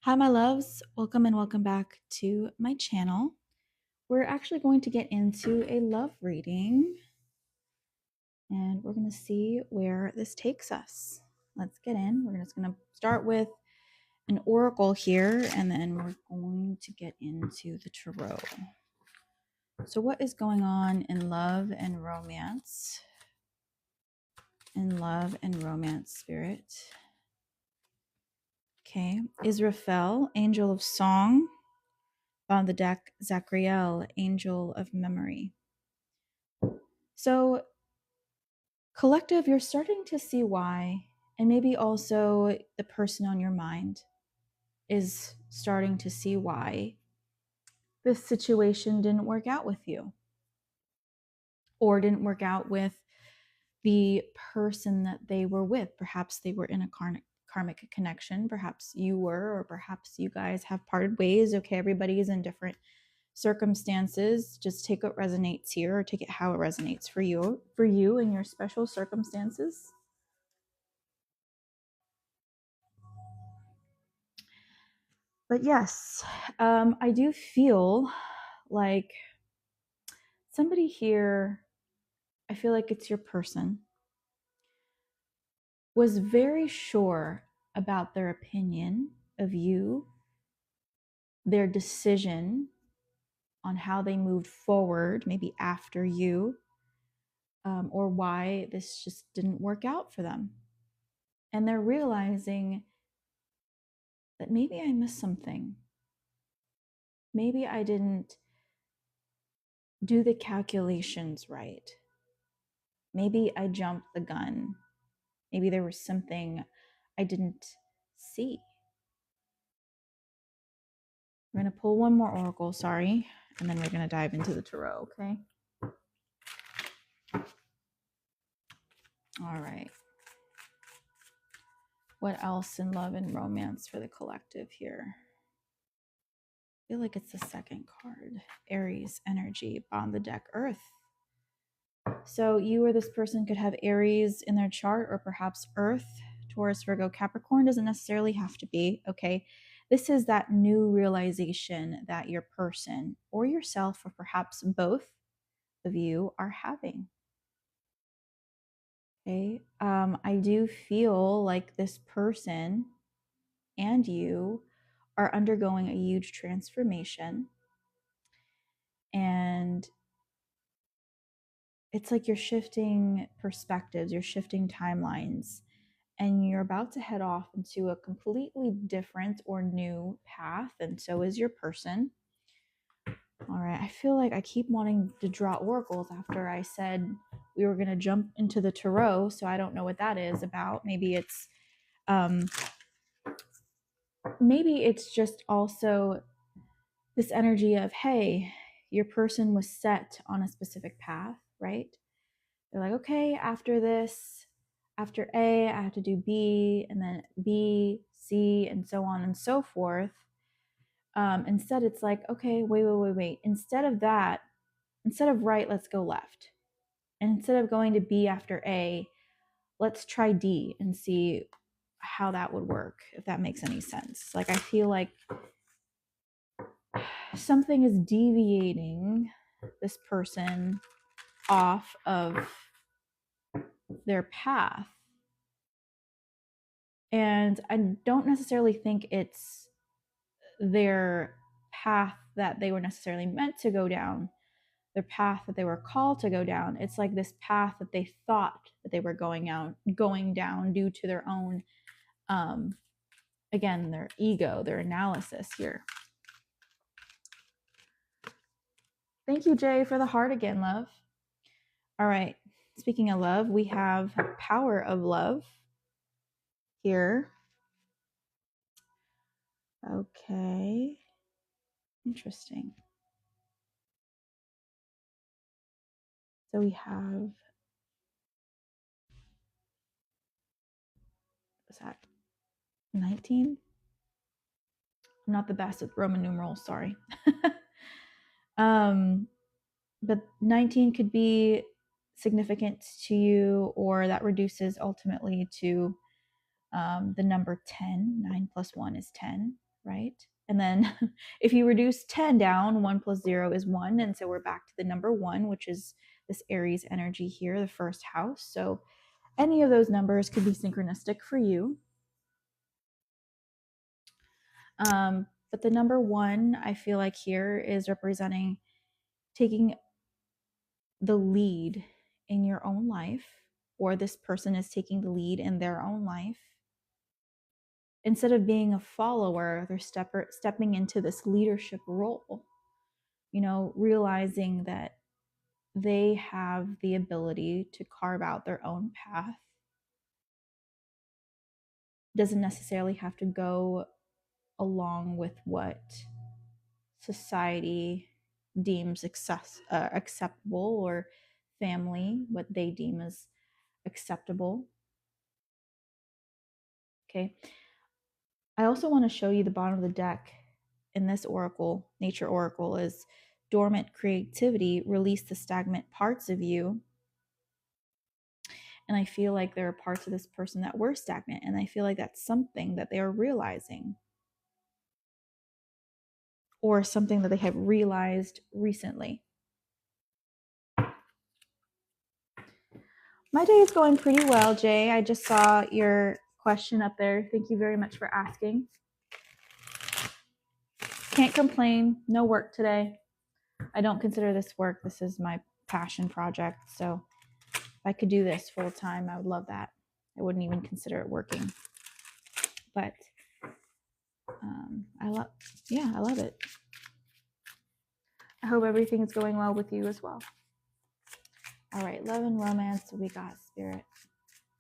Hi, my loves. Welcome and welcome back to my channel. We're actually going to get into a love reading and we're going to see where this takes us. Let's get in. We're just going to start with an oracle here and then we're going to get into the tarot. So, what is going on in love and romance? In love and romance, spirit. Okay. Israfel, angel of song. On the deck, Zachriel, angel of memory. So, collective, you're starting to see why, and maybe also the person on your mind is starting to see why this situation didn't work out with you or didn't work out with the person that they were with. Perhaps they were in a karmic connection. Perhaps you were, or perhaps you guys have parted ways. Okay, everybody is in different circumstances. Just take what resonates here, or take it how it resonates for you in your special circumstances. But yes, I do feel like somebody here, I feel like it's your person, was very sure about their opinion of you, their decision on how they moved forward, maybe after you, or why this just didn't work out for them. And they're realizing that maybe I missed something. Maybe I didn't do the calculations right. Maybe I jumped the gun. Maybe there was something I didn't see. We're going to pull one more oracle, sorry, and then we're going to dive into the tarot, okay? All right. What else in love and romance for the collective here? I feel like it's the second card. Aries energy, bond the deck, Earth. So you or this person could have Aries in their chart, or perhaps Earth, Taurus, Virgo, Capricorn. Doesn't necessarily have to be, okay? This is that new realization that your person or yourself, or perhaps both of you, are having. Okay. I do feel like this person and you are undergoing a huge transformation. And it's like you're shifting perspectives, you're shifting timelines, and you're about to head off into a completely different or new path, and so is your person. All right, I feel like I keep wanting to draw oracles after I said we were going to jump into the tarot, so I don't know what that is about. Maybe it's just also this energy of, hey, your person was set on a specific path, right? They're like, okay, after this, after A, I have to do B, and then B, C, and so on and so forth. Instead, it's like, okay, wait. Instead of that, instead of right, let's go left. And instead of going to B after A, let's try D and see how that would work, if that makes any sense. Like, I feel like something is deviating this person off of their path. And I don't necessarily think it's their path that they were necessarily meant to go down, their path that they were called to go down. It's like this path that they thought that they were going down due to their own, again, their ego, their analysis here. Thank you, Jay, for the heart again, love. All right. Speaking of love, we have power of love here. Okay. Interesting. So we have, what's that, 19? I'm not the best at Roman numerals, sorry. But 19 could be significant to you, or that reduces ultimately to the number 10. 9 plus 1 is 10. right? And then if you reduce 10 down, 1 plus 0 is 1. And so we're back to the number 1, which is this Aries energy here, the first house. So any of those numbers could be synchronistic for you. But the number 1, I feel like here is representing taking the lead in your own life, or this person is taking the lead in their own life. Instead of being a follower, they're stepping into this leadership role, realizing that they have the ability to carve out their own path. Doesn't necessarily have to go along with what society deems acceptable, or family, what they deem as acceptable. Okay. I also want to show you the bottom of the deck in this oracle, nature oracle, is dormant creativity, release the stagnant parts of you. And I feel like there are parts of this person that were stagnant, and I feel like that's something that they are realizing, or something that they have realized recently. My day is going pretty well, Jay. I just saw your question up there. Thank you very much for asking. Can't complain. No work today. I don't consider this work. This is my passion project. So if I could do this full time, I would love that. I wouldn't even consider it working. But I love it. I hope everything is going well with you as well. All right, love and romance. We got spirit.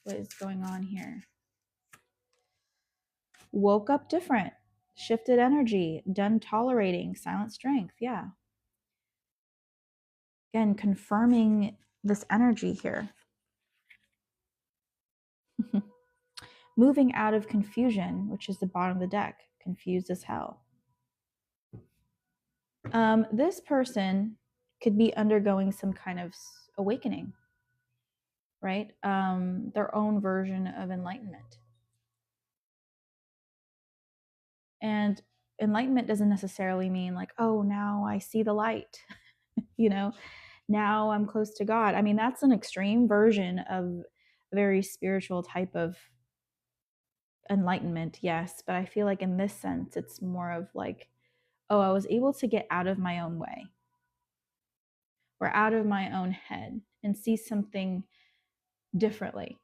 What is going on here? Woke up different, shifted energy, done tolerating, silent strength. Yeah. Again, confirming this energy here. Moving out of confusion, which is the bottom of the deck, confused as hell. This person could be undergoing some kind of awakening, right? Their own version of enlightenment. And enlightenment doesn't necessarily mean like, oh, now I see the light, now I'm close to God. I mean, that's an extreme version of a very spiritual type of enlightenment, yes. But I feel like in this sense, it's more of like, oh, I was able to get out of my own way, or out of my own head, and see something differently,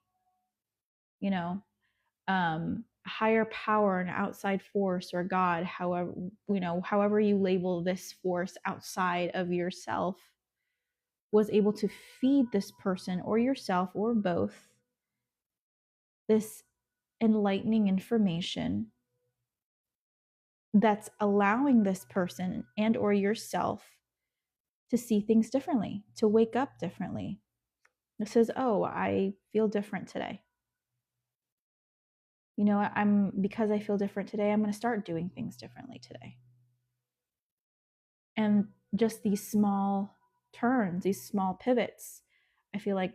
higher power, an outside force, or God, however you label this force outside of yourself, was able to feed this person or yourself or both this enlightening information that's allowing this person and or yourself to see things differently, to wake up differently. It says, oh, I feel different today. Because I feel different today, I'm going to start doing things differently today. And just these small turns, these small pivots, I feel like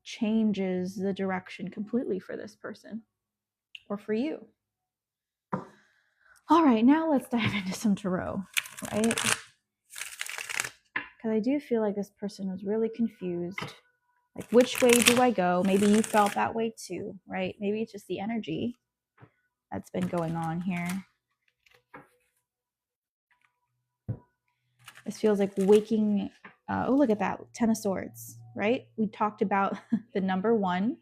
changes the direction completely for this person or for you. All right, now let's dive into some tarot, right? Because I do feel like this person was really confused. Like, which way do I go? Maybe you felt that way too, right? Maybe it's just the energy that's been going on here. This feels like waking. Oh, look at that. 10 of Swords, right? We talked about the number 1,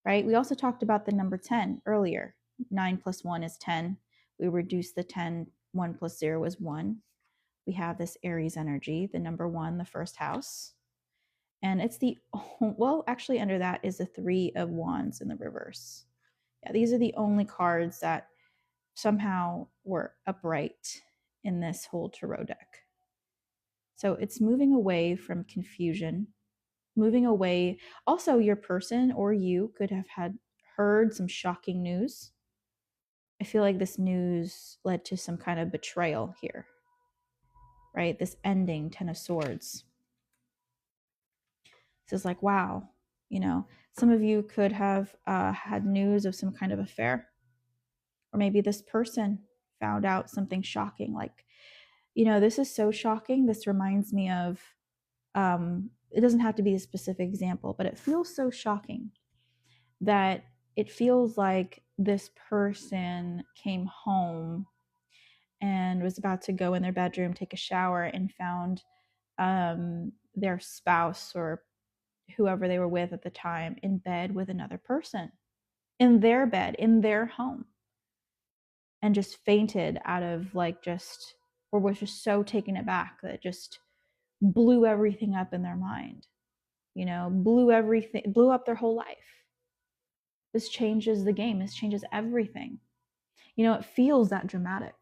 right? We also talked about the number 10 earlier. 9 plus 1 is 10. We reduced the 10. 1 plus 0 is 1. We have this Aries energy, the number 1, the first house. And it's actually under that is the 3 of Wands in the reverse. Yeah, these are the only cards that somehow were upright in this whole tarot deck. So it's moving away from confusion, moving away. Also, your person or you could have heard some shocking news. I feel like this news led to some kind of betrayal here, right? This ending, 10 of Swords. This is like, wow, some of you could have had news of some kind of affair. Or maybe this person found out something shocking. Like, this is so shocking. This reminds me of, it doesn't have to be a specific example, but it feels so shocking that it feels like this person came home and was about to go in their bedroom, take a shower, and found their spouse or whoever they were with at the time in bed with another person, in their bed, in their home, and just fainted out of or was just so taken aback that just blew everything up in their mind, blew up their whole life. This changes the game. This changes everything. It feels that dramatic.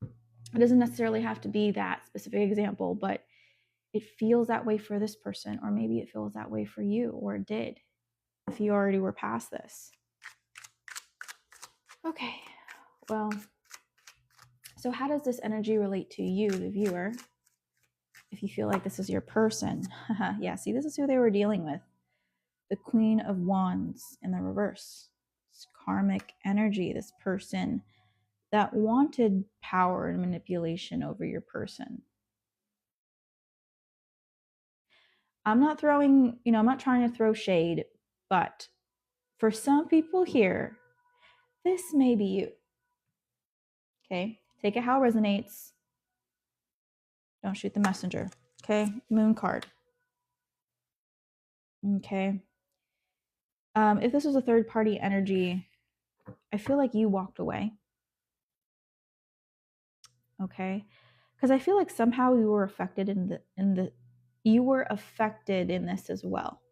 It doesn't necessarily have to be that specific example, but it feels that way for this person, or maybe it feels that way for you, or it did if you already were past this. Okay, well, so how does this energy relate to you, the viewer, if you feel like this is your person? Yeah, see, this is who they were dealing with. The Queen of Wands in the reverse. It's karmic energy, this person that wanted power and manipulation over your person. I'm not trying to throw shade, but for some people here, this may be you. Okay, take it how it resonates. Don't shoot the messenger. Okay, moon card. Okay. If this was a third party energy, I feel like you walked away. Okay, because I feel like somehow you were affected you were affected in this as well.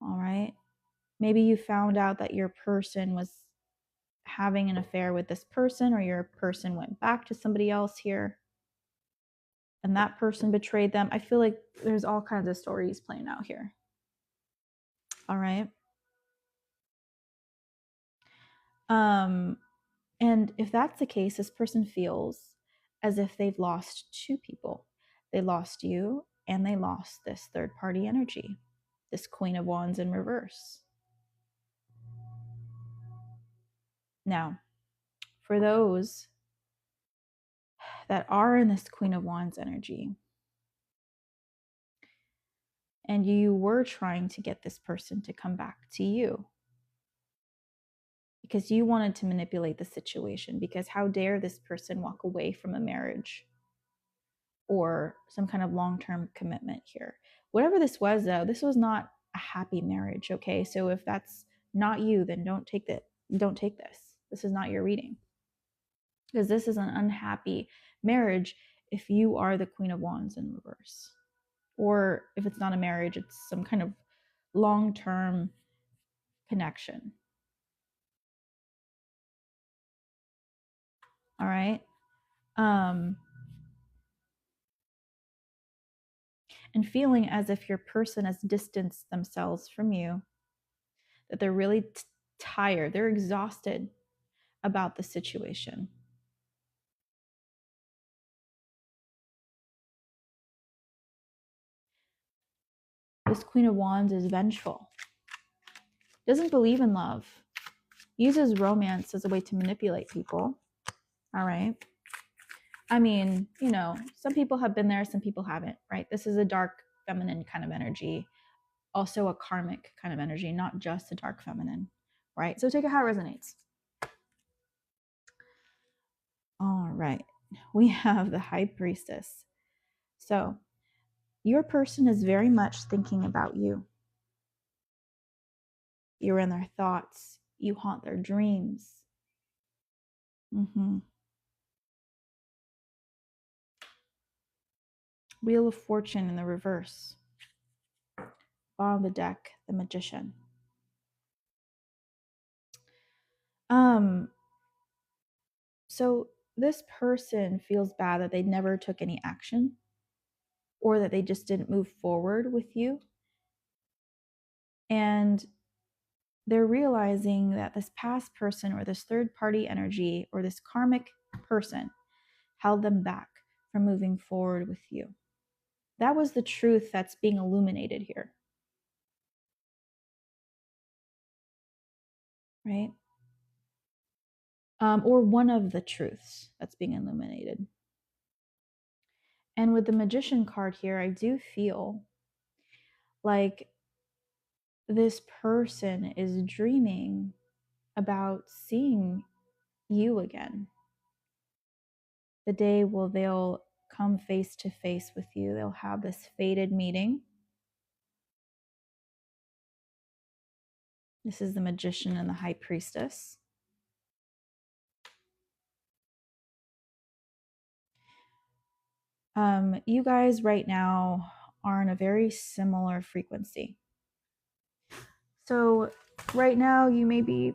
All right, maybe you found out that your person was having an affair with this person, or your person went back to somebody else here and that person betrayed them. I feel like there's all kinds of stories playing out here. All right. And if that's the case, this person feels as if they've lost two people. They lost you, and they lost this third party energy, this Queen of Wands in reverse. Now, for those that are in this Queen of Wands energy, and you were trying to get this person to come back to you because you wanted to manipulate the situation, because how dare this person walk away from a marriage or some kind of long-term commitment here. Whatever this was, though, this was not a happy marriage, okay? So if that's not you, then don't take this. This is not your reading. Because this is an unhappy marriage if you are the Queen of Wands in reverse. Or if it's not a marriage, it's some kind of long-term connection. All right? And feeling as if your person has distanced themselves from you, that they're really tired, they're exhausted about the situation. This Queen of Wands is vengeful, doesn't believe in love, uses romance as a way to manipulate people. All right. I mean, some people have been there, some people haven't, right? This is a dark feminine kind of energy, also a karmic kind of energy, not just a dark feminine, right? So take it how it resonates. All right. We have the High Priestess. So your person is very much thinking about you. You're in their thoughts. You haunt their dreams. Wheel of Fortune in the reverse. Bottom of the deck, the Magician. So this person feels bad that they never took any action, or that they just didn't move forward with you. And they're realizing that this past person, or this third party energy, or this karmic person held them back from moving forward with you. That was the truth that's being illuminated here. Right? or one of the truths that's being illuminated. And with the Magician card here, I do feel like this person is dreaming about seeing you again. The day will they'll come face to face with you. They'll have this fated meeting. This is the Magician and the High Priestess. You guys right now are in a very similar frequency. So right now you may be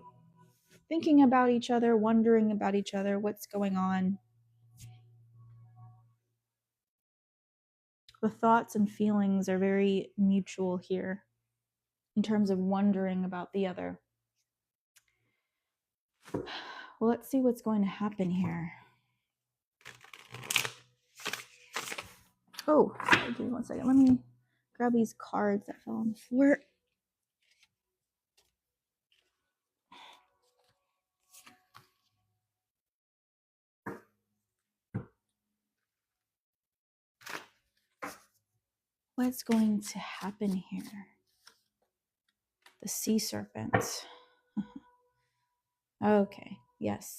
thinking about each other, wondering about each other, what's going on. The thoughts and feelings are very mutual here in terms of wondering about the other. Well, let's see what's going to happen here. Oh, give me one second. Let me grab these cards that fell on the floor. What's going to happen here? The sea serpent. Okay, yes.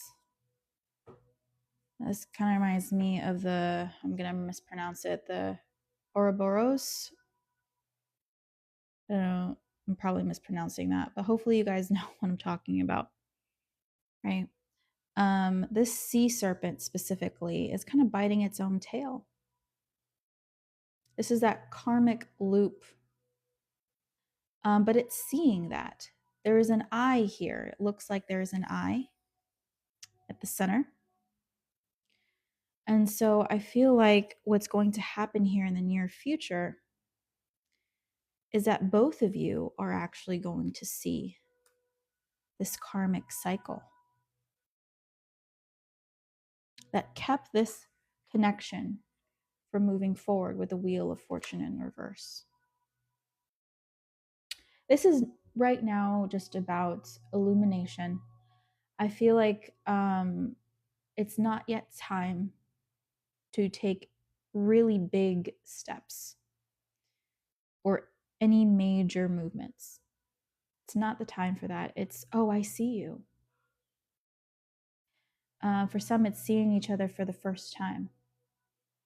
This kind of reminds me of the, I'm going to mispronounce it, the Ouroboros. I don't know, I'm probably mispronouncing that, but hopefully you guys know what I'm talking about, right? This sea serpent specifically is kind of biting its own tail. This is that karmic loop, but it's seeing that. There is an eye here. It looks like there is an eye at the center. And so I feel like what's going to happen here in the near future is that both of you are actually going to see this karmic cycle that kept this connection from moving forward with the Wheel of Fortune in reverse. This is right now just about illumination. I feel like it's not yet time to take really big steps or any major movements. It's not the time for that. It's, oh, I see you. For some, it's seeing each other for the first time,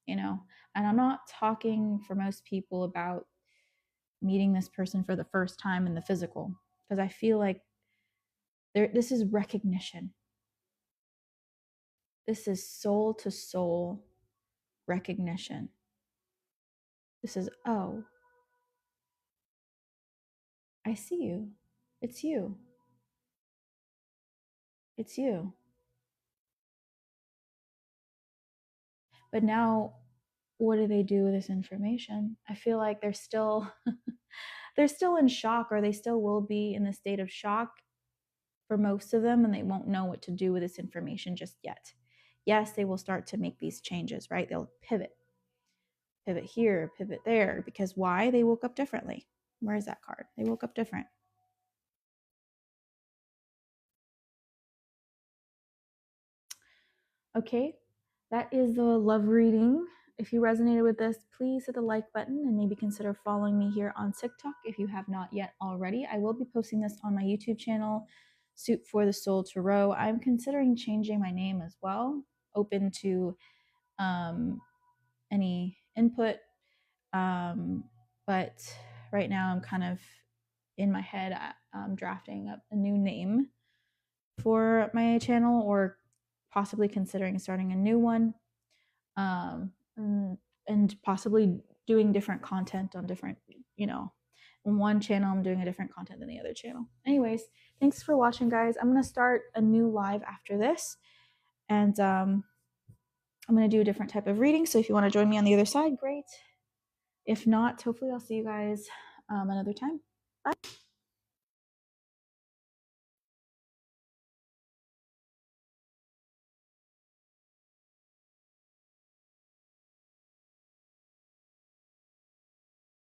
you know? And I'm not talking for most people about meeting this person for the first time in the physical, because I feel like this is recognition. This is soul to soul recognition. This is, oh, I see you. It's you. It's you. But now, what do they do with this information? I feel like they're still they're still in shock, or they still will be in the state of shock for most of them, and they won't know what to do with this information just yet. Yes, they will start to make these changes, right? They'll pivot here, pivot there, because why? They woke up differently. Where is that card? They woke up different. Okay, that is the love reading. If you resonated with this, please hit the like button and maybe consider following me here on TikTok if you have not yet already. I will be posting this on my YouTube channel, Suit for the Soul Tarot. I'm considering changing my name as well, open to any input. But right now I'm kind of in my head drafting up a new name for my channel, or possibly considering starting a new one, and possibly doing different content on different, you know, in one channel I'm doing a different content than the other channel. Anyways, thanks for watching, guys. I'm going to start a new live after this, and I'm going to do a different type of reading, so if you want to join me on the other side, great. If not, hopefully I'll see you guys another time. Bye.